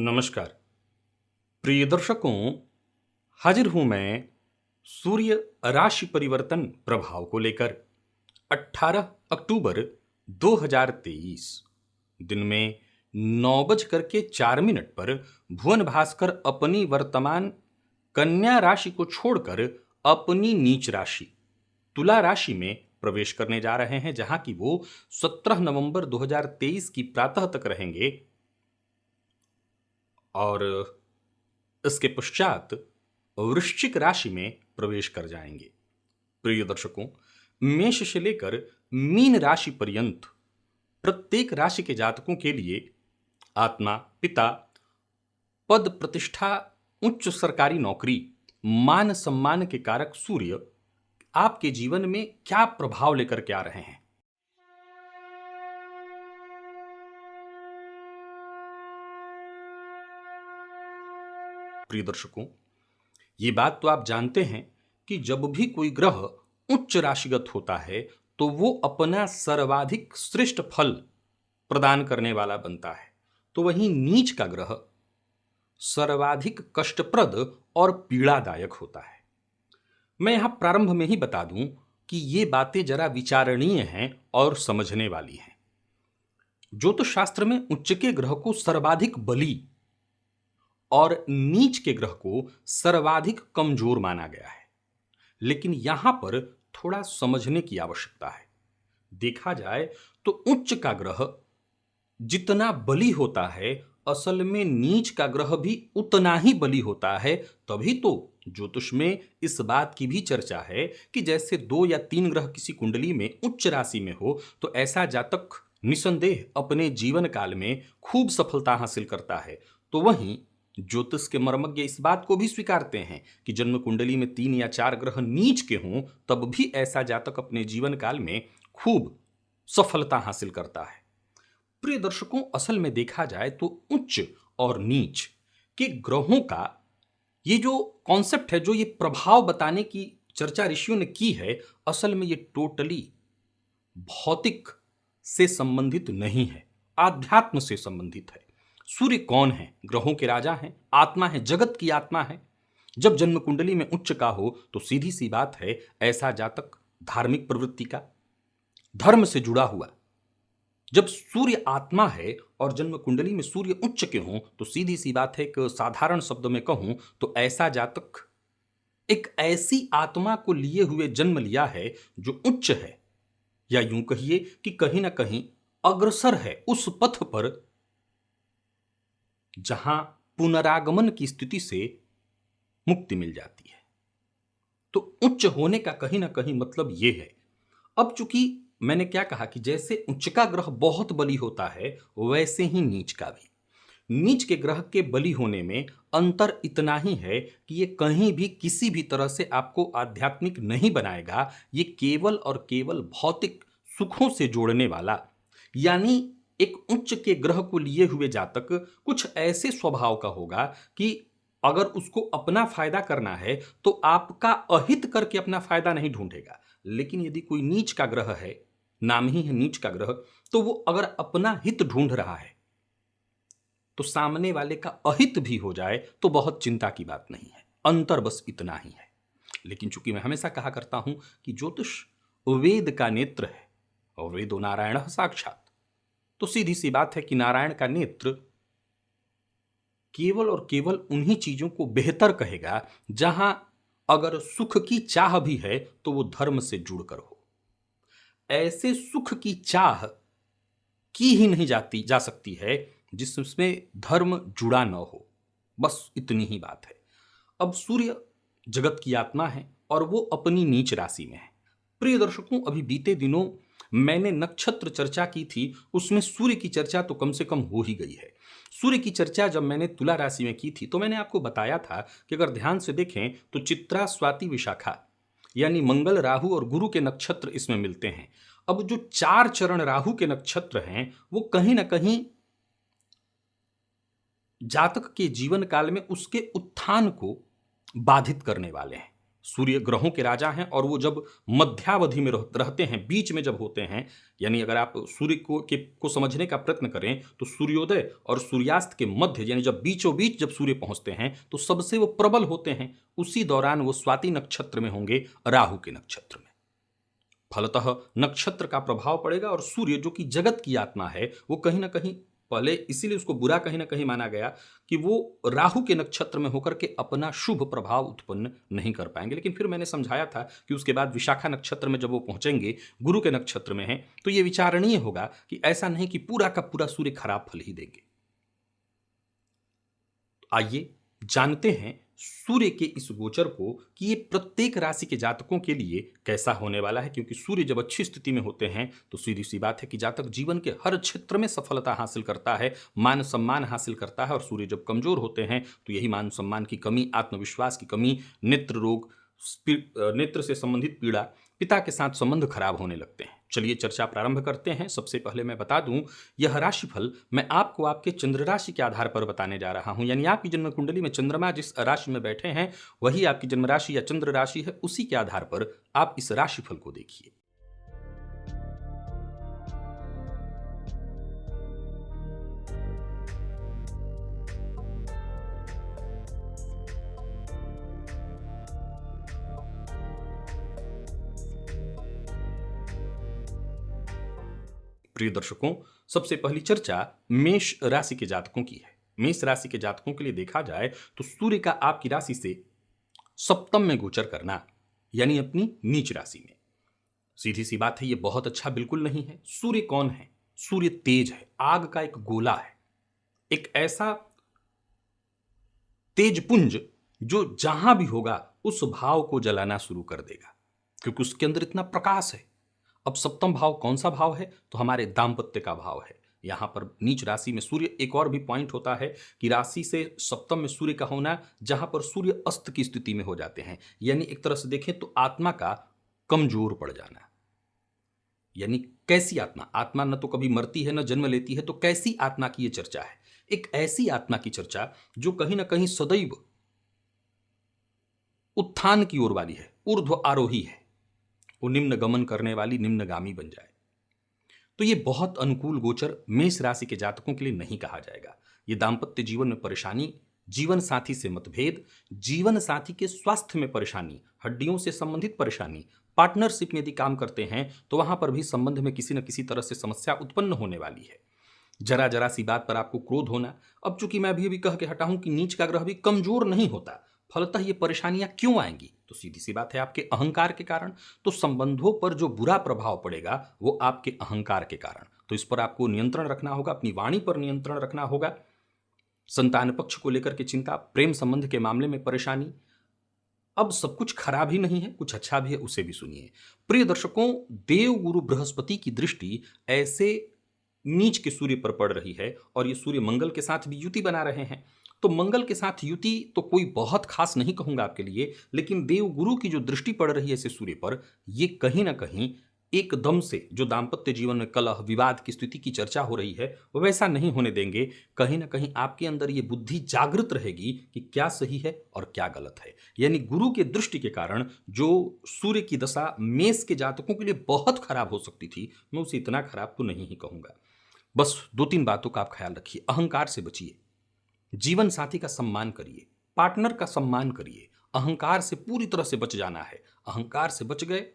नमस्कार प्रिय दर्शकों। हाजिर हूं मैं सूर्य राशि परिवर्तन प्रभाव को लेकर 18 अक्टूबर 2023 दिन में 9:04 पर भुवन भास्कर अपनी वर्तमान कन्या राशि को छोड़कर अपनी नीच राशि तुला राशि में प्रवेश करने जा रहे हैं, जहां की वो 17 नवंबर 2023 की प्रातः तक रहेंगे और इसके पश्चात वृश्चिक राशि में प्रवेश कर जाएंगे। प्रिय दर्शकों, मेष से लेकर मीन राशि पर्यंत प्रत्येक राशि के जातकों के लिए आत्मा, पिता, पद प्रतिष्ठा, उच्च सरकारी नौकरी, मान सम्मान के कारक सूर्य आपके जीवन में क्या प्रभाव लेकर के आ रहे हैं। प्रिय दर्शकों, ये बात तो आप जानते हैं कि जब भी कोई ग्रह उच्च राशिगत होता है तो वो अपना सर्वाधिक श्रेष्ठ फल प्रदान करने वाला बनता है, तो वहीं नीच का ग्रह सर्वाधिक कष्टप्रद और पीड़ादायक होता है। मैं यहां प्रारंभ में ही बता दूं कि ये बातें जरा विचारणीय हैं और समझने वाली हैं। ज्योतिष शास्त्र में उच्च के ग्रह को सर्वाधिक बली और नीच के ग्रह को सर्वाधिक कमजोर माना गया है, लेकिन यहां पर थोड़ा समझने की आवश्यकता है। देखा जाए तो उच्च का ग्रह जितना बली होता है, असल में नीच का ग्रह भी उतना ही बली होता है। तभी तो ज्योतिष में इस बात की भी चर्चा है कि जैसे 2 या 3 ग्रह किसी कुंडली में उच्च राशि में हो तो ऐसा जातक निसंदेह अपने जीवन काल में खूब सफलता हासिल करता है। तो वहीं ज्योतिष के मर्मज्ञ इस बात को भी स्वीकारते हैं कि जन्म कुंडली में 3 या 4 ग्रह नीच के हों तब भी ऐसा जातक अपने जीवन काल में खूब सफलता हासिल करता है। प्रिय दर्शकों, असल में देखा जाए तो उच्च और नीच के ग्रहों का ये जो कॉन्सेप्ट है, जो ये प्रभाव बताने की चर्चा ऋषियों ने की है, असल में ये टोटली भौतिक से संबंधित नहीं है, आध्यात्म से संबंधित है। सूर्य कौन है? ग्रहों के राजा हैं, आत्मा है, जगत की आत्मा है। जब जन्म कुंडली में उच्च का हो तो सीधी सी बात है, ऐसा जातक धार्मिक प्रवृत्ति का, धर्म से जुड़ा हुआ। जब सूर्य आत्मा है और जन्म कुंडली में सूर्य उच्च के हों तो सीधी सी बात है कि साधारण शब्द में कहूं तो ऐसा जातक एक ऐसी आत्मा को लिए हुए जन्म लिया है जो उच्च है, या यूं कहिए कि कहीं ना कहीं अग्रसर है उस पथ पर जहां पुनरागमन की स्थिति से मुक्ति मिल जाती है। तो उच्च होने का कहीं ना कहीं मतलब यह है। अब चूंकि मैंने क्या कहा कि जैसे उच्च का ग्रह बहुत बली होता है, वैसे ही नीच का भी। नीच के ग्रह के बली होने में अंतर इतना ही है कि ये कहीं भी किसी भी तरह से आपको आध्यात्मिक नहीं बनाएगा। ये केवल और केवल भौतिक सुखों से जोड़ने वाला, यानी एक उच्च के ग्रह को लिए हुए जातक कुछ ऐसे स्वभाव का होगा कि अगर उसको अपना फायदा करना है तो आपका अहित करके अपना फायदा नहीं ढूंढेगा। लेकिन यदि कोई नीच का ग्रह है, नाम ही है नीच का ग्रह, तो वो अगर अपना हित ढूंढ रहा है तो सामने वाले का अहित भी हो जाए तो बहुत चिंता की बात नहीं है। अंतर बस इतना ही है। लेकिन चूंकि मैं हमेशा कहा करता हूं कि ज्योतिष वेद का नेत्र है और वेदो नारायण साक्षात, तो सीधी सी बात है कि नारायण का नेत्र केवल और केवल उन्हीं चीजों को बेहतर कहेगा जहां अगर सुख की चाह भी है तो वो धर्म से जुड़कर हो। ऐसे सुख की चाह की ही नहीं जा सकती है जिसमें धर्म जुड़ा न हो। बस इतनी ही बात है। अब सूर्य जगत की आत्मा है और वो अपनी नीच राशि में है। प्रिय दर्शकों, अभी बीते दिनों मैंने नक्षत्र चर्चा की थी, उसमें सूर्य की चर्चा तो कम से कम हो ही गई है। सूर्य की चर्चा जब मैंने तुला राशि में की थी तो मैंने आपको बताया था कि अगर ध्यान से देखें तो चित्रा, स्वाति, विशाखा यानी मंगल, राहु और गुरु के नक्षत्र इसमें मिलते हैं। अब जो 4 चरण राहु के नक्षत्र हैं वो कहीं ना कहीं जातक के जीवन काल में उसके उत्थान को बाधित करने वाले हैं। सूर्य ग्रहों के राजा हैं और वो जब मध्यावधि में रहते हैं, बीच में जब होते हैं, यानी अगर आप सूर्य को समझने का प्रयत्न करें तो सूर्योदय और सूर्यास्त के मध्य, यानी जब बीचों बीच जब सूर्य पहुंचते हैं तो सबसे वो प्रबल होते हैं। उसी दौरान वो स्वाति नक्षत्र में होंगे, राहु के नक्षत्र में। फलतः नक्षत्र का प्रभाव पड़ेगा और सूर्य जो कि जगत की आत्मा है वो कहीं ना कहीं, पहले इसीलिए उसको बुरा कहीं ना कहीं माना गया कि वो राहु के नक्षत्र में होकर के अपना शुभ प्रभाव उत्पन्न नहीं कर पाएंगे। लेकिन फिर मैंने समझाया था कि उसके बाद विशाखा नक्षत्र में जब वो पहुंचेंगे, गुरु के नक्षत्र में है, तो ये विचारणीय होगा कि ऐसा नहीं कि पूरा का पूरा सूर्य खराब फल ही देंगे। आइए जानते हैं सूर्य के इस गोचर को कि ये प्रत्येक राशि के जातकों के लिए कैसा होने वाला है। क्योंकि सूर्य जब अच्छी स्थिति में होते हैं तो सीधी सी बात है कि जातक जीवन के हर क्षेत्र में सफलता हासिल करता है, मान सम्मान हासिल करता है। और सूर्य जब कमजोर होते हैं तो यही मान सम्मान की कमी, आत्मविश्वास की कमी, नेत्र रोग, नेत्र से संबंधित पीड़ा, पिता के साथ संबंध खराब होने लगते हैं। चलिए चर्चा प्रारंभ करते हैं। सबसे पहले मैं बता दूं, यह राशिफल मैं आपको आपके चंद्र राशि के आधार पर बताने जा रहा हूं। यानी आपकी जन्म कुंडली में चंद्रमा जिस राशि में बैठे हैं वही आपकी जन्म राशि या चंद्र राशि है, उसी के आधार पर आप इस राशिफल को देखिए। प्रिय दर्शकों, सबसे पहली चर्चा मेष राशि के जातकों की है। मेष राशि के जातकों के लिए देखा जाए तो सूर्य का आपकी राशि से सप्तम में गोचर करना, यानी अपनी नीच राशि में, सीधी सी बात है ये बहुत अच्छा बिल्कुल नहीं है। सूर्य कौन है? सूर्य तेज है, आग का एक गोला है, एक ऐसा तेज पुंज जो जहां भी होगा उस भाव को जलाना शुरू कर देगा, क्योंकि उसके अंदर इतना प्रकाश है। अब सप्तम भाव कौन सा भाव है? तो हमारे दाम्पत्य का भाव है। यहां पर नीच राशि में सूर्य, एक और भी पॉइंट होता है कि राशि से सप्तम में सूर्य का होना, जहां पर सूर्य अस्त की स्थिति में हो जाते हैं, यानी एक तरह से देखें तो आत्मा का कमजोर पड़ जाना। यानी कैसी आत्मा? आत्मा न तो कभी मरती है न जन्म लेती है, तो कैसी आत्मा की यह चर्चा है? एक ऐसी आत्मा की चर्चा जो कहीं ना कहीं सदैव उत्थान की ओर वाली है, ऊर्ध्व आरोही है, वो निम्न गमन करने वाली निम्नगामी बन जाए। तो ये बहुत अनुकूल गोचर मेष राशि के जातकों के लिए नहीं कहा जाएगा। ये दाम्पत्य जीवन में परेशानी, जीवन साथी से मतभेद, जीवन साथी के स्वास्थ्य में परेशानी, हड्डियों से संबंधित परेशानी, पार्टनरशिप में यदि काम करते हैं तो वहां पर भी संबंध में किसी न किसी तरह से समस्या उत्पन्न होने वाली है। जरा जरा सी बात पर आपको क्रोध होना। अब चूंकि मैं अभी कह के हटा हूं कि नीच का ग्रह भी कमजोर नहीं होता, फलतः ये परेशानियां क्यों आएंगी? तो सीधी सी बात है आपके अहंकार के कारण। तो संबंधों पर जो बुरा प्रभाव पड़ेगा वो आपके अहंकार के कारण। तो इस पर आपको नियंत्रण रखना होगा, अपनी वाणी पर नियंत्रण रखना होगा। संतान पक्ष को लेकर के चिंता, प्रेम संबंध के मामले में परेशानी। अब सब कुछ खराब ही नहीं है, कुछ अच्छा भी है, उसे भी सुनिए। प्रिय दर्शकों, देव गुरु बृहस्पति की दृष्टि ऐसे नीच के सूर्य पर पड़ रही है और ये सूर्य मंगल के साथ भी युति बना रहे हैं। तो मंगल के साथ युति तो कोई बहुत खास नहीं कहूंगा आपके लिए, लेकिन देव गुरु की जो दृष्टि पड़ रही है इसे सूर्य पर, ये कहीं ना कहीं एकदम से जो दाम्पत्य जीवन में कलह विवाद की स्थिति की चर्चा हो रही है वो वैसा नहीं होने देंगे। कहीं ना कहीं आपके अंदर ये बुद्धि जागृत रहेगी कि क्या सही है और क्या गलत है। यानी गुरु के दृष्टि के कारण जो सूर्य की दशा मेष के जातकों के लिए बहुत खराब हो सकती थी, मैं उसे इतना खराब तो नहीं ही कहूंगा। बस 2-3 बातों का आप ख्याल रखिए। अहंकार से बचिए, जीवन साथी का सम्मान करिए, पार्टनर का सम्मान करिए। अहंकार से पूरी तरह से बच जाना है। अहंकार से बच गए,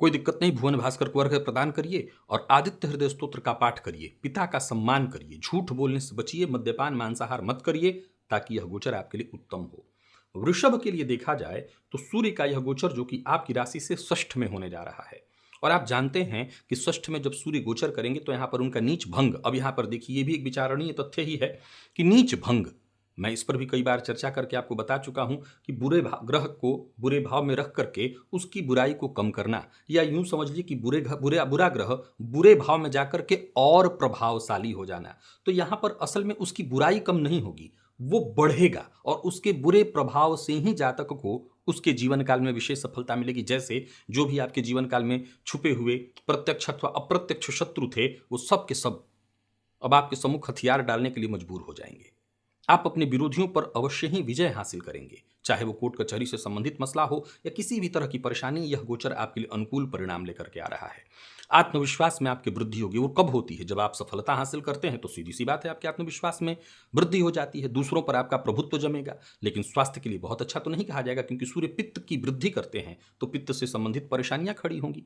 कोई दिक्कत नहीं, भुवन भास्कर को अर्घ्य प्रदान करिए और आदित्य हृदय स्तोत्र का पाठ करिए। पिता का सम्मान करिए, झूठ बोलने से बचिए, मद्यपान मांसाहार मत करिए, ताकि यह गोचर आपके लिए उत्तम हो। वृषभ के लिए देखा जाए तो सूर्य का यह गोचर जो कि आपकी राशि से षष्ठ में होने जा रहा है, और आप जानते हैं कि षष्ठ में जब सूर्य गोचर करेंगे तो यहां पर उनका नीच भंग। अब यहां पर देखिए, ये भी एक विचारणीय तथ्य ही है कि नीच भंग, मैं इस पर भी कई बार चर्चा करके आपको बता चुका हूं कि ग्रह को बुरे भाव में रख करके उसकी बुराई को कम करना, या यूं समझ लीजिए कि बुरा ग्रह बुरे भाव में जाकर के और प्रभावशाली हो जाना। तो यहां पर असल में उसकी बुराई कम नहीं होगी, वो बढ़ेगा और उसके बुरे प्रभाव से ही जातक को उसके जीवन काल में विशेष सफलता मिलेगी। जैसे जो भी आपके जीवन काल में छुपे हुए प्रत्यक्ष अथवा अप्रत्यक्ष शत्रु थे, वो सब के सब अब आपके सम्मुख हथियार डालने के लिए मजबूर हो जाएंगे। आप अपने विरोधियों पर अवश्य ही विजय हासिल करेंगे। चाहे वो कोर्ट कचहरी से संबंधित मसला हो या किसी भी तरह की परेशानी, यह गोचर आपके लिए अनुकूल परिणाम लेकर के आ रहा है। आत्मविश्वास में आपकी वृद्धि होगी। वो कब होती है? जब आप सफलता हासिल करते हैं तो सीधी सी बात है आपके आत्मविश्वास में वृद्धि हो जाती है, दूसरों पर आपका प्रभुत्व जमेगा। लेकिन स्वास्थ्य के लिए बहुत अच्छा तो नहीं कहा जाएगा, क्योंकि सूर्य पित्त की वृद्धि करते हैं तो पित्त से संबंधित परेशानियां खड़ी होंगी।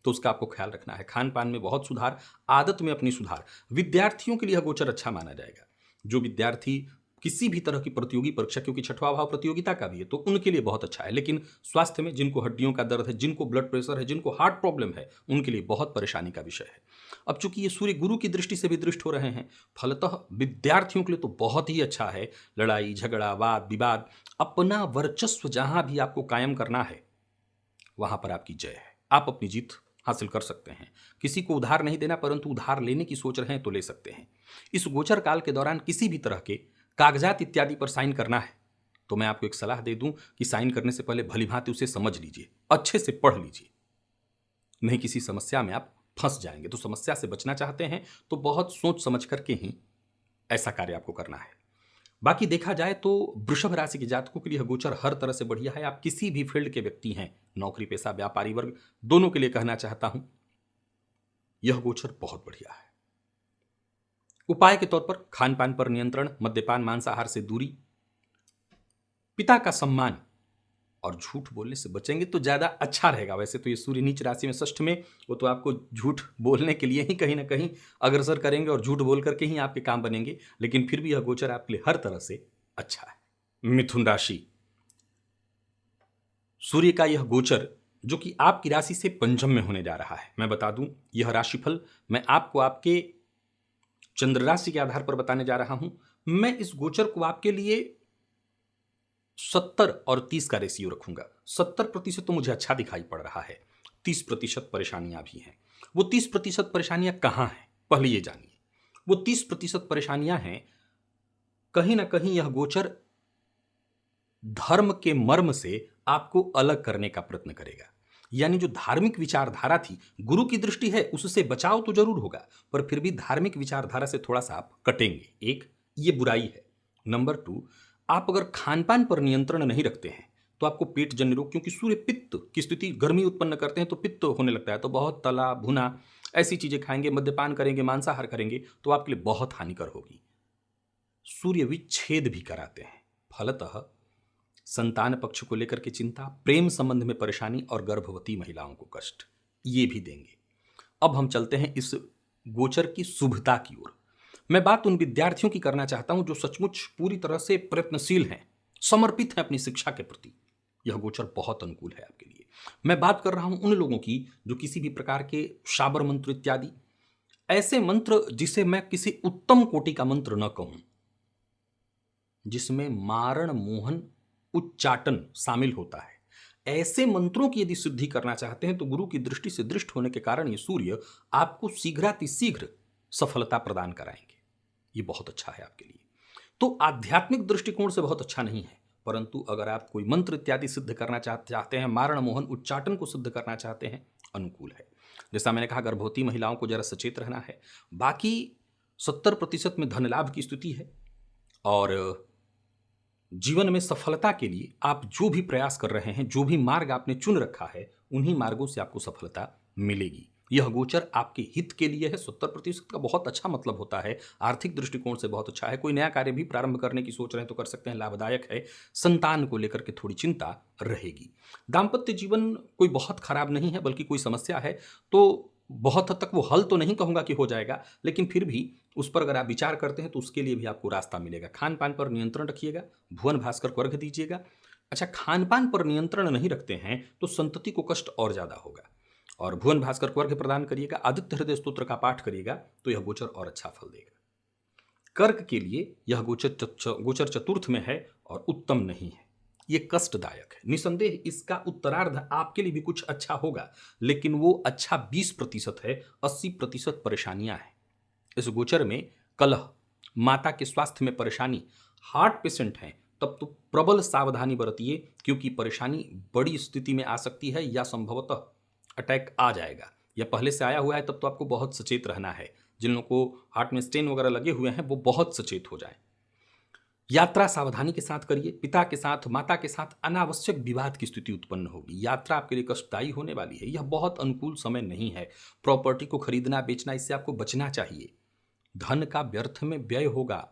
तो उसका आपको ख्याल रखना है। खान पान में बहुत सुधार, आदत में अपनी सुधार। विद्यार्थियों के लिए यह गोचर अच्छा माना जाएगा। जो विद्यार्थी किसी भी तरह की प्रतियोगी परीक्षा, क्योंकि छठवां भाव प्रतियोगिता का भी है, तो उनके लिए बहुत अच्छा है। लेकिन स्वास्थ्य में जिनको हड्डियों का दर्द है, जिनको ब्लड प्रेशर है, जिनको हार्ट प्रॉब्लम है, उनके लिए बहुत परेशानी का विषय है। अब चूंकि ये सूर्य गुरु की दृष्टि से भी दृष्ट हो रहे हैं, फलतः विद्यार्थियों के लिए तो बहुत ही अच्छा है। लड़ाई झगड़ा वाद विवाद, अपना वर्चस्व जहां भी आपको कायम करना है वहां पर आपकी जय है। आप अपनी जीत हासिल कर सकते हैं। किसी को उधार नहीं देना, परंतु उधार लेने की सोच रहे हैं तो ले सकते हैं। इस गोचर काल के दौरान किसी भी तरह के कागजात इत्यादि पर साइन करना है तो मैं आपको एक सलाह दे दूं कि साइन करने से पहले भलीभांति उसे समझ लीजिए, अच्छे से पढ़ लीजिए, नहीं किसी समस्या में आप फंस जाएंगे। तो समस्या से बचना चाहते हैं तो बहुत सोच समझ करके ही ऐसा कार्य आपको करना है। बाकी देखा जाए तो वृषभ राशि के जातकों के लिए यह गोचर हर तरह से बढ़िया है। आप किसी भी फील्ड के व्यक्ति हैं, नौकरी पेशा व्यापारी वर्ग, दोनों के लिए कहना चाहता हूं यह गोचर बहुत बढ़िया है। उपाय के तौर पर खान पान पर नियंत्रण, मद्यपान मांसाहार से दूरी, पिता का सम्मान और झूठ बोलने से बचेंगे तो ज्यादा अच्छा रहेगा। वैसे तो ये सूर्य नीच राशि में षष्ठ में, वो तो आपको झूठ बोलने के लिए ही कहीं ना कहीं अग्रसर करेंगे और झूठ बोल करके ही आपके काम बनेंगे, लेकिन फिर भी यह गोचर आपके लिए हर तरह से अच्छा है। मिथुन राशि, सूर्य का यह गोचर जो कि आपकी राशि से पंचम में होने जा रहा है। मैं बता दूं, यह राशिफल मैं आपको आपके चंद्र राशि के आधार पर बताने जा रहा हूं। मैं इस गोचर को आपके लिए 70 और 30 का रेशियो रखूंगा। 70% तो मुझे अच्छा दिखाई पड़ रहा है, 30% परेशानियां भी हैं। वो 30% परेशानियां कहां हैं, पहले ये जानिए। वो 30% परेशानियां हैं, कहीं ना कहीं यह गोचर धर्म के मर्म से आपको अलग करने का प्रयत्न करेगा। यानी जो धार्मिक विचारधारा थी, गुरु की दृष्टि है, उससे बचाव तो जरूर होगा, पर फिर भी धार्मिक विचारधारा से थोड़ा सा आप कटेंगे। एक ये बुराई है। नंबर 2, आप अगर खान पान पर नियंत्रण नहीं रखते हैं तो आपको पेट जन्य रोग, क्योंकि सूर्य पित्त की स्थिति गर्मी उत्पन्न करते हैं तो पित्त होने लगता है, तो बहुत तला भुना ऐसी चीजें खाएंगे, मद्यपान करेंगे, मांसाहार करेंगे तो आपके लिए बहुत हानिकर होगी। सूर्य विच्छेद भी कराते हैं, फलतः संतान पक्ष को लेकर के चिंता, प्रेम संबंध में परेशानी और गर्भवती महिलाओं को कष्ट, ये भी देंगे। अब हम चलते हैं इस गोचर की शुभता की ओर। मैं बात उन विद्यार्थियों की करना चाहता हूं जो सचमुच पूरी तरह से प्रयत्नशील हैं, समर्पित हैं अपनी शिक्षा के प्रति। यह गोचर बहुत अनुकूल है आपके लिए। मैं बात कर रहा हूं उन लोगों की जो किसी भी प्रकार के शाबर मंत्र इत्यादि, ऐसे मंत्र जिसे मैं किसी उत्तम कोटि का मंत्र न कहूं, जिसमें मारण मोहन उच्चाटन शामिल होता है, ऐसे मंत्रों की यदि सिद्धि करना चाहते हैं तो गुरु की दृष्टि से दृष्ट होने के कारण ये सूर्य आपको शीघ्रातिशीघ्र सफलता प्रदान कराएंगे। ये बहुत अच्छा है आपके लिए। तो आध्यात्मिक दृष्टिकोण से बहुत अच्छा नहीं है, परंतु अगर आप कोई मंत्र इत्यादि सिद्ध करना चाहते हैं, मारण मोहन उच्चाटन को सिद्ध करना चाहते हैं, अनुकूल है। जैसा मैंने कहा, गर्भवती महिलाओं को जरा सचेत रहना है। बाकी 70% में धन लाभ की स्थिति है और जीवन में सफलता के लिए आप जो भी प्रयास कर रहे हैं, जो भी मार्ग आपने चुन रखा है, उन्हीं मार्गों से आपको सफलता मिलेगी। यह गोचर आपके हित के लिए है। 70% का बहुत अच्छा मतलब होता है, आर्थिक दृष्टिकोण से बहुत अच्छा है। कोई नया कार्य भी प्रारंभ करने की सोच रहे हैं तो कर सकते हैं, लाभदायक है। संतान को लेकर के थोड़ी चिंता रहेगी। दाम्पत्य जीवन कोई बहुत खराब नहीं है, बल्कि कोई समस्या है तो बहुत हद तक वो हल तो नहीं कहूंगा कि हो जाएगा, लेकिन फिर भी उस पर अगर आप विचार करते हैं तो उसके लिए भी आपको रास्ता मिलेगा। खान पान पर नियंत्रण रखिएगा, भुवन भास्कर को अर्घ्य दीजिएगा। अच्छा, खान पान पर नियंत्रण नहीं रखते हैं तो संतति को कष्ट और ज्यादा होगा, और भुवन भास्कर को अर्घ्य प्रदान करिएगा, आदित्य हृदय स्तोत्र का पाठ करिएगा तो यह गोचर और अच्छा फल देगा। कर्क के लिए यह गोचर चतुर्थ में है और उत्तम नहीं है, ये कष्टदायक है। निसंदेह इसका उत्तरार्ध आपके लिए भी कुछ अच्छा होगा, लेकिन वो अच्छा 20% है, 80% परेशानियां हैं। इस गोचर में कलह, माता के स्वास्थ्य में परेशानी, हार्ट पेशेंट हैं तब तो प्रबल सावधानी बरतिए, क्योंकि परेशानी बड़ी स्थिति में आ सकती है या संभवतः अटैक आ जाएगा, या पहले से आया हुआ है, तब तो आपको बहुत सचेत रहना है। जिन लोगों को हार्ट में स्टेन वगैरह लगे हुए हैं वो बहुत सचेत हो जाए। यात्रा सावधानी के साथ करिए। पिता के साथ, माता के साथ अनावश्यक विवाद की स्थिति उत्पन्न होगी। यात्रा आपके लिए कष्टदायी होने वाली है। यह बहुत अनुकूल समय नहीं है। प्रॉपर्टी को खरीदना बेचना, इससे आपको बचना चाहिए। धन का व्यर्थ में व्यय होगा।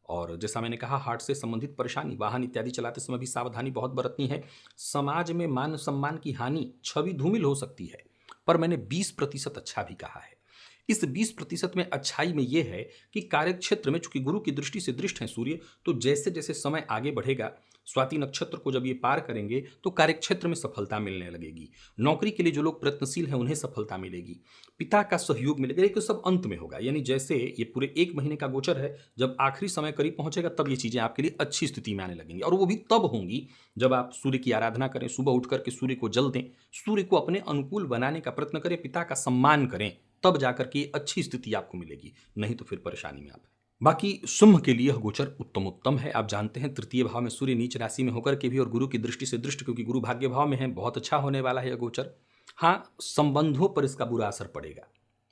और जैसा मैंने कहा, हार्ट से संबंधित परेशानी, वाहन इत्यादि चलाते समय भी सावधानी बहुत बरतनी है। समाज में मान सम्मान की हानि, छवि धूमिल हो सकती है। पर मैंने 20% अच्छा भी कहा है। इस 20% में अच्छाई में यह है कि कार्यक्षेत्र में, चूंकि गुरु की दृष्टि से दृष्ट है सूर्य, तो जैसे जैसे समय आगे बढ़ेगा, स्वाति नक्षत्र को जब ये पार करेंगे तो कार्यक्षेत्र में सफलता मिलने लगेगी। नौकरी के लिए जो लोग प्रयत्नशील हैं उन्हें सफलता मिलेगी। पिता का सहयोग मिलेगा। लेकिन सब अंत में होगा, यानी जैसे ये पूरे 1 महीने का गोचर है, जब आखिरी समय करीब पहुंचेगा तब ये चीजें आपके लिए अच्छी स्थिति में आने लगेंगी। और वो भी तब होंगी जब आप सूर्य की आराधना करें, सुबह उठ करके सूर्य को जल दें, सूर्य को अपने अनुकूल बनाने का प्रयत्न करें, पिता का सम्मान करें, तब जाकर के अच्छी स्थिति आपको मिलेगी। नहीं तो फिर परेशानी में आप हैं। बाकी सिंह के लिए यह गोचर उत्तम है। आप जानते हैं, तृतीय भाव में सूर्य नीच राशि में होकर के भी और गुरु की दृष्टि से दृष्ट, क्योंकि गुरु भाग्य भाव में है, बहुत अच्छा होने वाला है यह गोचर। हाँ, संबंधों पर इसका बुरा असर पड़ेगा।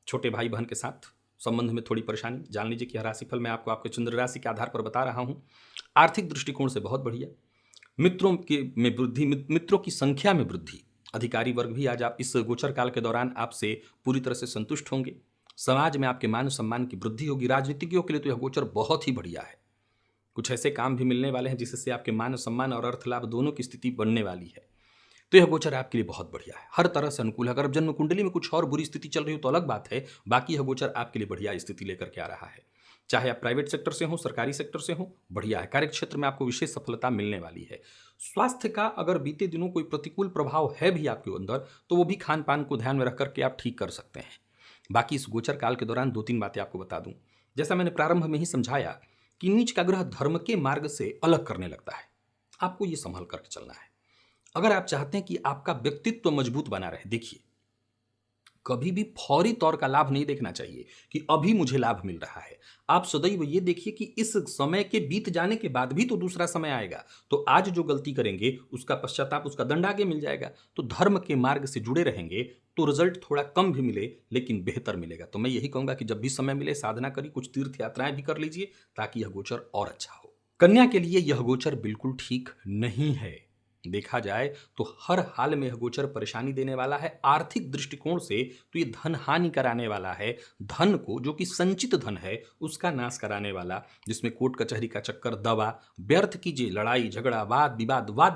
छोटे भाई बहन के साथ संबंध में थोड़ी परेशानी। जान लीजिए कि यह राशिफल मैं आपको आपके चंद्र राशि के आधार पर बता रहा हूं। आर्थिक दृष्टिकोण से बहुत बढ़िया। मित्रों में वृद्धि, मित्रों की संख्या में वृद्धि। अधिकारी वर्ग भी आज आप इस गोचर काल के दौरान आपसे पूरी तरह से संतुष्ट होंगे। समाज में आपके मान सम्मान की वृद्धि होगी। राजनीतिज्ञों के लिए तो यह गोचर बहुत ही बढ़िया है। कुछ ऐसे काम भी मिलने वाले हैं जिससे आपके मान सम्मान और अर्थ लाभ दोनों की स्थिति बनने वाली है। तो यह गोचर आपके लिए बहुत बढ़िया है, हर तरह से अनुकूल है। अगर जन्म कुंडली में कुछ और बुरी स्थिति चल रही हो तो अलग बात है, बाकी यह गोचर आपके लिए बढ़िया स्थिति लेकर के आ रहा है। चाहे आप प्राइवेट सेक्टर से हो, सरकारी सेक्टर से हो, बढ़िया है। कार्य क्षेत्र में आपको विशेष सफलता मिलने वाली है। स्वास्थ्य का अगर बीते दिनों कोई प्रतिकूल प्रभाव है भी आपके अंदर, तो वो भी खान पान को ध्यान में रख करके आप ठीक कर सकते हैं। बाकी इस गोचर काल के दौरान 2-3 बातें आपको बता दूं। जैसा मैंने प्रारंभ में ही समझाया कि नीच का ग्रह धर्म के मार्ग से अलग करने लगता है। आपको ये संभल करके चलना है। अगर आप चाहते हैं कि आपका व्यक्तित्व मजबूत बना रहे, देखिए, कभी भी फौरी तौर का लाभ नहीं देखना चाहिए कि अभी मुझे लाभ मिल रहा है। आप सदैव ये देखिए कि इस समय के बीत जाने के बाद भी तो दूसरा समय आएगा। तो आज जो गलती करेंगे उसका पश्चाताप, उसका दंड आगे मिल जाएगा। तो धर्म के मार्ग से जुड़े रहेंगे तो रिजल्ट थोड़ा कम भी मिले लेकिन बेहतर मिलेगा। तो मैं यही कहूंगा कि जब भी समय मिले साधना करिए, कुछ तीर्थ यात्राएं भी कर लीजिए ताकि यह गोचर और अच्छा हो। कन्या के लिए यह गोचर बिल्कुल ठीक नहीं है। देखा जाए तो हर हाल में यह गोचर परेशानी देने वाला है। आर्थिक दृष्टिकोण से तो ये धन हानि कराने वाला है। धन को, जो कि संचित धन है, उसका नाश कराने वाला, जिसमें कोर्ट कचहरी का चक्कर, दवा, व्यर्थ कीजिए, लड़ाई झगड़ा, वाद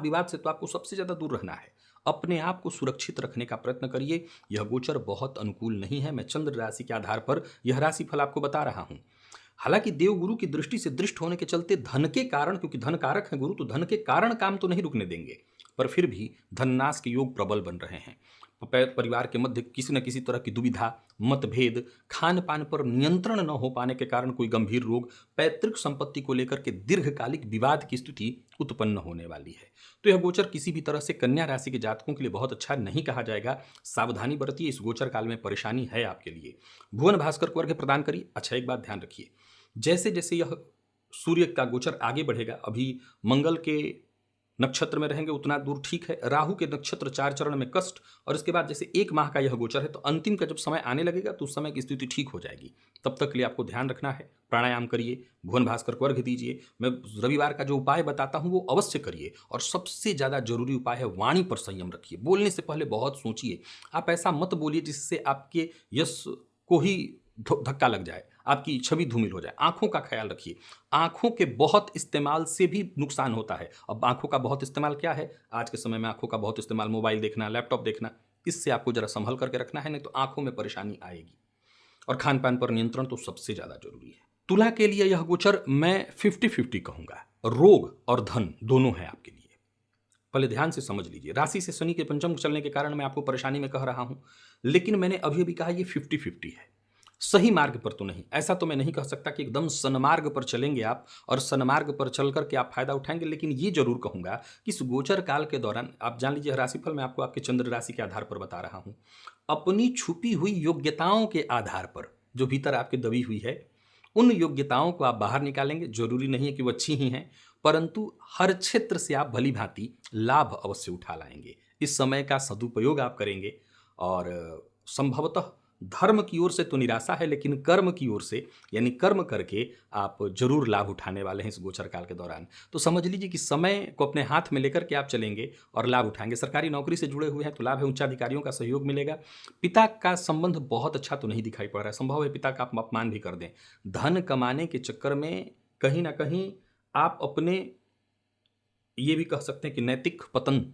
विवाद से तो आपको सबसे ज्यादा दूर रहना है। अपने आप को सुरक्षित रखने का प्रयत्न करिए। यह गोचर बहुत अनुकूल नहीं है। मैं चंद्र राशि के आधार पर यह राशि फल आपको बता रहा हूं। हालांकि देवगुरु की दृष्टि से दृष्ट होने के चलते धन के कारण, क्योंकि धन कारक है गुरु, तो धन के कारण काम तो नहीं रुकने देंगे, पर फिर भी धननाश के योग प्रबल बन रहे हैं। परिवार के मध्य किसी न किसी तरह की दुविधा, मतभेद, खान पान पर नियंत्रण न हो पाने के कारण कोई गंभीर रोग, पैतृक संपत्ति को लेकर के दीर्घकालिक विवाद की स्थिति उत्पन्न होने वाली है। तो यह गोचर किसी भी तरह से कन्या राशि के जातकों के लिए बहुत अच्छा नहीं कहा जाएगा। सावधानी बरतिए, इस गोचर काल में परेशानी है आपके लिए। भुवन भास्कर को अर्घ्य प्रदान करिए। अच्छा, एक बात ध्यान रखिए, जैसे जैसे यह सूर्य का गोचर आगे बढ़ेगा, अभी मंगल के नक्षत्र में रहेंगे उतना दूर ठीक है। राहु के नक्षत्र 4 चरण में कष्ट, और इसके बाद जैसे 1 माह का यह गोचर है, तो अंतिम का जब समय आने लगेगा तो उस समय की स्थिति ठीक हो जाएगी। तब तक के लिए आपको ध्यान रखना है, प्राणायाम करिए, भुवन भास्कर को अर्घ्य दीजिए। मैं रविवार का जो उपाय बताता हूँ वो अवश्य करिए। और सबसे ज़्यादा जरूरी उपाय है, वाणी पर संयम रखिए। बोलने से पहले बहुत सोचिए। आप ऐसा मत बोलिए जिससे आपके यश को ही धक्का लग जाए, आपकी छवि धूमिल हो जाए। आंखों का ख्याल रखिए। आंखों के बहुत इस्तेमाल से भी नुकसान होता है। अब आंखों का बहुत इस्तेमाल क्या है? आज के समय में आंखों का बहुत इस्तेमाल, मोबाइल देखना, लैपटॉप देखना, इससे आपको जरा संभल करके रखना है, नहीं तो आंखों में परेशानी आएगी। और खान पान पर नियंत्रण तो सबसे ज्यादा जरूरी है। तुला के लिए यह गोचर मैं 50-50 कहूंगा। रोग और धन दोनों है आपके लिए। पहले ध्यान से समझ लीजिए। राशि से शनि के पंचम चलने के कारण मैं आपको परेशानी में कह रहा हूं, लेकिन मैंने अभी अभी कहा ये 50-50 है। सही मार्ग पर तो नहीं, ऐसा तो मैं नहीं कह सकता कि एकदम सन्मार्ग पर चलेंगे आप और सन्मार्ग पर चल करके आप फायदा उठाएंगे, लेकिन ये जरूर कहूंगा कि इस गोचर काल के दौरान आप जान लीजिए, राशिफल मैं आपको आपके चंद्र राशि के आधार पर बता रहा हूं। अपनी छुपी हुई योग्यताओं के आधार पर, जो भीतर आपके दबी हुई है, उन योग्यताओं को आप बाहर निकालेंगे। जरूरी नहीं है कि वो अच्छी ही हैं, परंतु हर क्षेत्र से आप भली भांति लाभ अवश्य उठा लाएंगे। इस समय का सदुपयोग आप करेंगे और संभवतः धर्म की ओर से तो निराशा है, लेकिन कर्म की ओर से यानी कर्म करके आप जरूर लाभ उठाने वाले हैं इस गोचर काल के दौरान। तो समझ लीजिए कि समय को अपने हाथ में लेकर के आप चलेंगे और लाभ उठाएंगे। सरकारी नौकरी से जुड़े हुए हैं तो लाभ है, उच्चाधिकारियों का सहयोग मिलेगा। पिता का संबंध बहुत अच्छा तो नहीं दिखाई पड़ रहा है, संभव है पिता का आप अपमान भी कर दें। धन कमाने के चक्कर में कहीं ना कहीं आप अपने, ये भी कह सकते हैं कि नैतिक पतन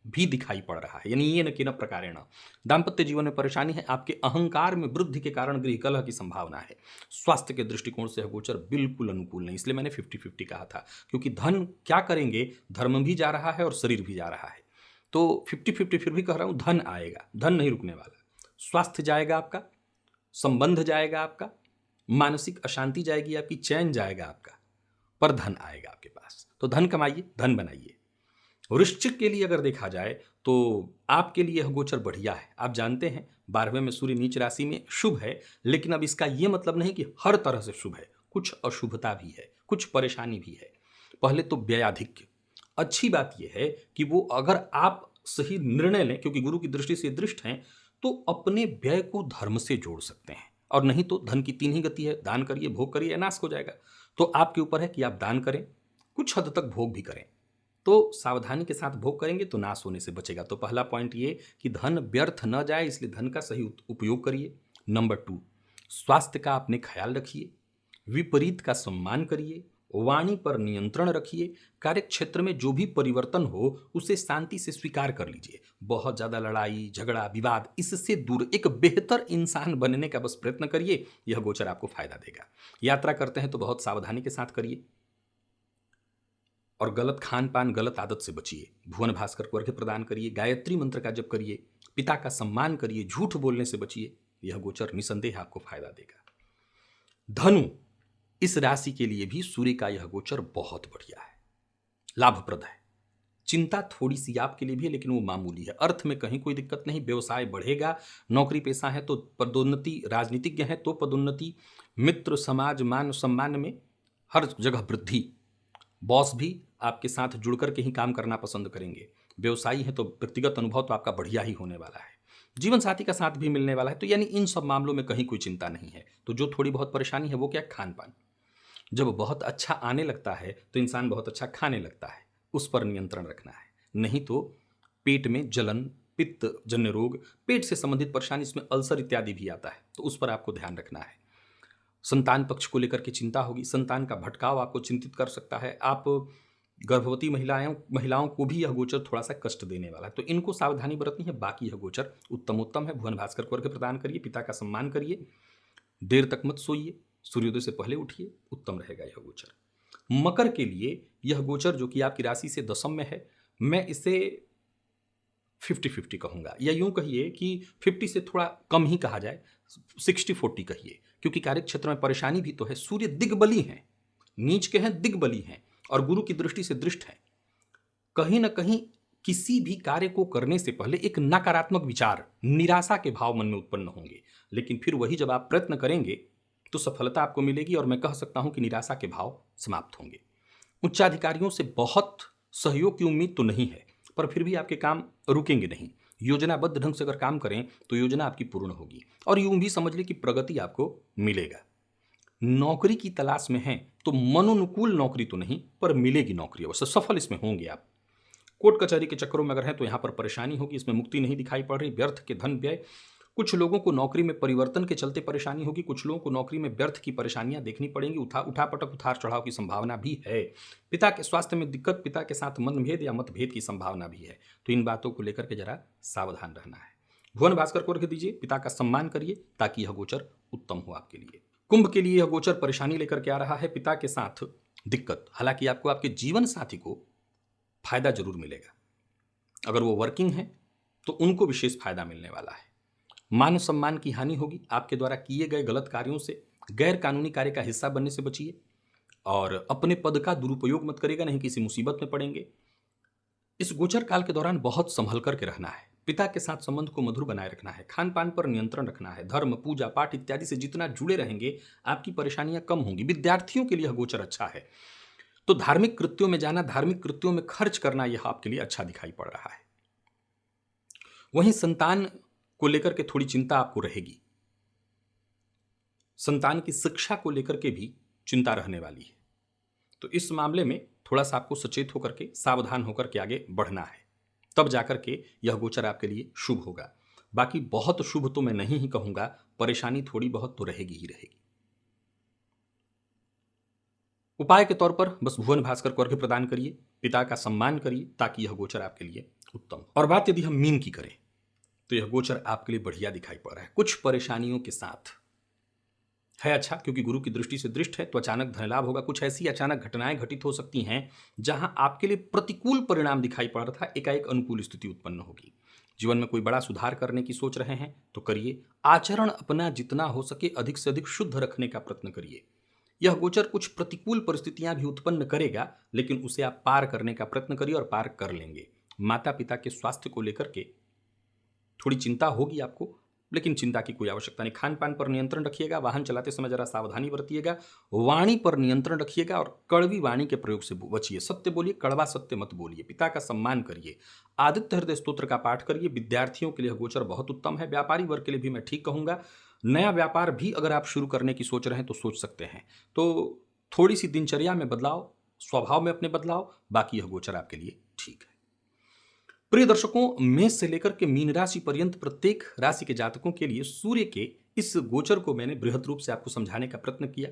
भी दिखाई पड़ रहा है, यानी ये न कि न प्रकारेण। दाम्पत्य जीवन में परेशानी है, आपके अहंकार में वृद्धि के कारण गृह कलह की संभावना है। स्वास्थ्य के दृष्टिकोण से यह गोचर बिल्कुल अनुकूल नहीं, इसलिए मैंने 50-50 कहा था, क्योंकि धन क्या करेंगे, धर्म भी जा रहा है और शरीर भी जा रहा है। तो 50-50 फिर भी कह रहा हूं, धन आएगा, धन नहीं रुकने वाला। स्वास्थ्य जाएगा आपका, संबंध जाएगा आपका, मानसिक अशांति जाएगी आपकी, चैन जाएगा आपका, पर धन आएगा आपके पास। तो धन कमाइए, धन बनाइए। वृश्चिक के लिए अगर देखा जाए तो आपके लिए यह गोचर बढ़िया है। आप जानते हैं 12वें में सूर्य नीच राशि में शुभ है, लेकिन अब इसका यह मतलब नहीं कि हर तरह से शुभ है, कुछ अशुभता भी है, कुछ परेशानी भी है। पहले तो व्ययाधिक्य। अच्छी बात यह है कि वो अगर आप सही निर्णय लें, क्योंकि गुरु की दृष्टि से दृष्ट हैं, तो अपने व्यय को धर्म से जोड़ सकते हैं। और नहीं तो धन की 3 ही गति है, दान करिए, भोग करिए, नाश हो जाएगा। तो आपके ऊपर है कि आप दान करें, कुछ हद तक भोग भी करें। तो सावधानी के साथ भोग करेंगे तो नाश होने से बचेगा। तो पहला पॉइंट ये कि धन व्यर्थ न जाए, इसलिए धन का सही उपयोग करिए। नंबर 2, स्वास्थ्य का अपने ख्याल रखिए, विपरीत का सम्मान करिए, वाणी पर नियंत्रण रखिए। कार्य क्षेत्र में जो भी परिवर्तन हो उसे शांति से स्वीकार कर लीजिए। बहुत ज्यादा लड़ाई झगड़ा विवाद, इससे दूर एक बेहतर इंसान बनने का बस प्रयत्न करिए, यह गोचर आपको फायदा देगा। यात्रा करते हैं तो बहुत सावधानी के साथ करिए और गलत खान पान, गलत आदत से बचिए। भुवन भास्कर को अर्घ्य प्रदान करिए, गायत्री मंत्र का जप करिए, पिता का सम्मान करिए, झूठ बोलने से बचिए। यह गोचर निसंदेह आपको फायदा देगा। धनु, इस राशि के लिए भी सूर्य का यह गोचर बहुत बढ़िया है, लाभप्रद है। चिंता थोड़ी सी आपके लिए भी है, लेकिन वो मामूली है। अर्थ में कहीं कोई दिक्कत नहीं, व्यवसाय बढ़ेगा, नौकरी पेशा है तो पदोन्नति, राजनीतिज्ञ है तो पदोन्नति, मित्र समाज मान सम्मान में हर जगह वृद्धि। बॉस भी आपके साथ जुड़कर के ही काम करना पसंद करेंगे। व्यवसायी है तो व्यक्तिगत अनुभव तो आपका बढ़िया ही होने वाला है। जीवन साथी का साथ भी मिलने वाला है। तो यानी इन सब मामलों में कहीं कोई चिंता नहीं है। तो जो थोड़ी बहुत परेशानी है वो क्या, खान पान। जब बहुत अच्छा आने लगता है तो इंसान बहुत अच्छा खाने लगता है, उस पर नियंत्रण रखना है। नहीं तो पेट में जलन, पित्त जन्य रोग, पेट से संबंधित परेशानी, इसमें अल्सर इत्यादि भी आता है, तो उस पर आपको ध्यान रखना है। संतान पक्ष को लेकर के चिंता होगी, संतान का भटकाव आपको चिंतित कर सकता है। आप गर्भवती महिलाओं को भी यह गोचर थोड़ा सा कष्ट देने वाला है, तो इनको सावधानी बरतनी है। बाकी यह गोचर उत्तम है। भुवन भास्कर को अर्घ्य प्रदान करिए, पिता का सम्मान करिए, देर तक मत सोइए, सूर्योदय से पहले उठिए, उत्तम रहेगा यह गोचर। मकर के लिए यह गोचर जो कि आपकी राशि से दशम में है, मैं इसे 50-50 कहूंगा, या यूं कहिए कि 50 से थोड़ा कम ही कहा जाए, 60-40 कहिए, क्योंकि कार्य क्षेत्र में परेशानी भी तो है। सूर्य दिग्बली हैं, नीच के हैं, दिग्बली हैं और गुरु की दृष्टि से दृष्ट हैं। कहीं ना कहीं किसी भी कार्य को करने से पहले एक नकारात्मक विचार, निराशा के भाव मन में उत्पन्न होंगे, लेकिन फिर वही जब आप प्रयत्न करेंगे तो सफलता आपको मिलेगी और मैं कह सकता हूं कि निराशा के भाव समाप्त होंगे। उच्चाधिकारियों से बहुत सहयोग की उम्मीद तो नहीं है, पर फिर भी आपके काम रुकेंगे नहीं। योजनाबद्ध ढंग से अगर काम करें तो योजना आपकी पूर्ण होगी और यूं भी समझ ले कि प्रगति आपको मिलेगा। नौकरी की तलाश में हैं तो मनोनुकूल नौकरी तो नहीं, पर मिलेगी नौकरी अवश्य, सफल इसमें होंगे आप। कोर्ट कचहरी के चक्करों में अगर हैं तो यहां पर परेशानी होगी, इसमें मुक्ति नहीं दिखाई पड़ रही। व्यर्थ के धन व्यय, कुछ लोगों को नौकरी में परिवर्तन के चलते परेशानी होगी, कुछ लोगों को नौकरी में व्यर्थ की परेशानियां देखनी पड़ेंगी। उठापटक, उतार चढ़ाव की संभावना भी है। पिता के स्वास्थ्य में दिक्कत, पिता के साथ मनभेद या मतभेद की संभावना भी है, तो इन बातों को लेकर के जरा सावधान रहना है। भुवन भास्कर को अर्घ्य दीजिए, पिता का सम्मान करिए, ताकि यह गोचर उत्तम हो आपके लिए। कुंभ के लिए यह गोचर परेशानी लेकर के आ रहा है, पिता के साथ दिक्कत। हालांकि आपको आपके जीवन साथी को फायदा जरूर मिलेगा। अगर वो वर्किंग है तो उनको विशेष फायदा मिलने वाला है। मान सम्मान की हानि होगी, आपके द्वारा किए गए गलत कार्यों से, गैर कानूनी कार्य का हिस्सा बनने से बचिए और अपने पद का दुरुपयोग मत करिएगा, नहीं किसी मुसीबत में पड़ेंगे। इस गोचर काल के दौरान बहुत संभल करके रहना है। पिता के साथ संबंध को मधुर बनाए रखना है, खान पान पर नियंत्रण रखना है। धर्म, पूजा पाठ इत्यादि से जितना जुड़े रहेंगे आपकी परेशानियां कम होंगी। विद्यार्थियों के लिए यह गोचर अच्छा है, तो धार्मिक कृत्यों में जाना, धार्मिक कृत्यों में खर्च करना यह आपके लिए अच्छा दिखाई पड़ रहा है। वहीं संतान को लेकर के थोड़ी चिंता आपको रहेगी, संतान की शिक्षा को लेकर के भी चिंता रहने वाली है। तो इस मामले में थोड़ा सा आपको सचेत होकर के, सावधान होकर के आगे बढ़ना है, तब जाकर के यह गोचर आपके लिए शुभ होगा। बाकी बहुत शुभ तो मैं नहीं ही कहूंगा, परेशानी थोड़ी बहुत तो रहेगी ही रहेगी। उपाय के तौर पर बस भुवन भास्कर को अर्घ्य प्रदान करिए, पिता का सम्मान करिए, ताकि यह गोचर आपके लिए उत्तम हो। और बात यदि हम मीन की करें तो यह गोचर आपके लिए बढ़िया दिखाई पड़ रहा है, कुछ परेशानियों के साथ है अच्छा, क्योंकि गुरु की दृष्टि से दृष्ट है तो अचानक धन लाभ होगा। कुछ ऐसी अचानक घटनाएं घटित हो सकती हैं जहां आपके लिए प्रतिकूल परिणाम दिखाई पड़ रहा था, एकाएक अनुकूल स्थिति उत्पन्न होगी। जीवन में कोई बड़ा सुधार करने की सोच रहे हैं तो करिए। आचरण अपना जितना हो सके अधिक से अधिक शुद्ध रखने का प्रयत्न करिए। यह गोचर कुछ प्रतिकूल परिस्थितियां भी उत्पन्न करेगा, लेकिन उसे आप पार करने का प्रयत्न करिए और पार कर लेंगे। माता पिता के स्वास्थ्य को लेकर के थोड़ी चिंता होगी आपको, लेकिन चिंता की कोई आवश्यकता नहीं। खान पान पर नियंत्रण रखिएगा, वाहन चलाते समय जरा सावधानी बरतिएगा, वाणी पर नियंत्रण रखिएगा और कड़वी वाणी के प्रयोग से बचिए। सत्य बोलिए, कड़वा सत्य मत बोलिए। पिता का सम्मान करिए। आदित्य हृदय स्तोत्र का पाठ करिए। विद्यार्थियों के लिए गोचर बहुत उत्तम है। व्यापारी वर्ग के लिए भी मैं ठीक कहूंगा। नया व्यापार भी अगर आप शुरू करने की सोच रहे हैं तो सोच सकते हैं। तो थोड़ी सी दिनचर्या में बदलाव, स्वभाव में अपने बदलाव, बाकी यह गोचर आपके लिए ठीक है। प्रिय दर्शकों, मेष से लेकर के मीन राशि पर्यंत प्रत्येक राशि के जातकों के लिए सूर्य के इस गोचर को मैंने बृहद रूप से आपको समझाने का प्रयत्न किया।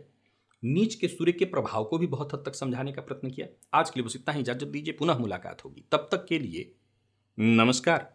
नीच के सूर्य के प्रभाव को भी बहुत हद तक समझाने का प्रयत्न किया। आज के लिए बस इतना ही, इजाजत दीजिए, पुनः मुलाकात होगी। तब तक के लिए नमस्कार।